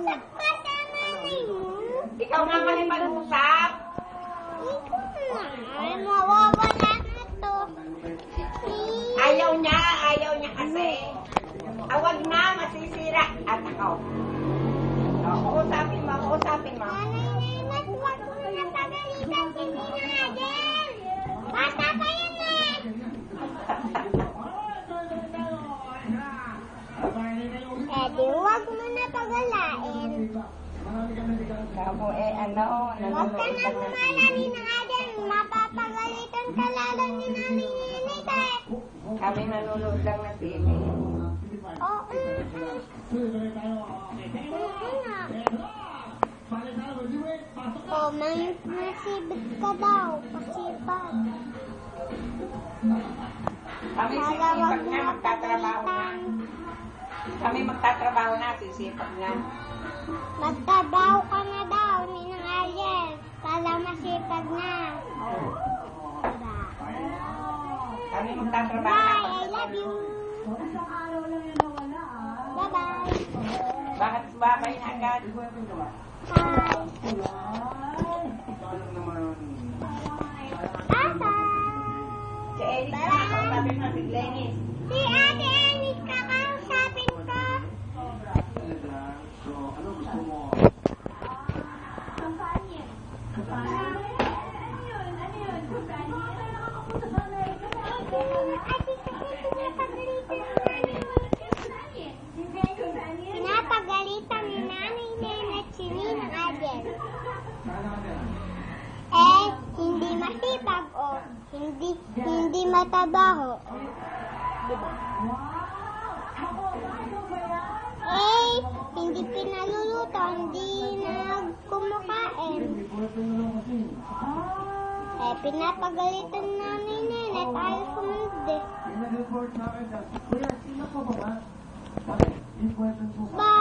Mag-usap ka sa mami mo. Ikaw nga pala mag-usap. Ay, mawawala na to. Ayaw niya kasi. Awag na, masisira. At ako. Kausapin mo. Nanay, mas wag mo na pagalitan si Nina Adel. Bata pa yan eh. Di wag mo na pagalain. Ako ano, Huwag ka na bumala ni Nina Adel. Mapapagalitan ka lalo ni Nanay Ninita eh. Kami nanonood lang ng TV. Oo, nga. Oh, masibig ka daw. Pasipag. Kami sisipag na, magtatrabaho na. Kami magtatrabaho na, sisipag na. Magtrabaho ka na daw, Ninang Ariel. Kala masipag na. Diba? Kami magtatrabaho na. Bye, I love you. Bye-bye. Bakit babay na agad? Bye. Bye-bye. Si Eric na, kausapin mo si Glennis. Si Ate Anis, kakausapin ko. Pinapagalitan ni Nanay Nena si Ninang Adel. Hindi masipag o hindi matabaho. Diba? Hindi pinaluluto, hindi nagkumakain. Pinapagalitan ni Nanay Nena tayo sumunod eh. Bye!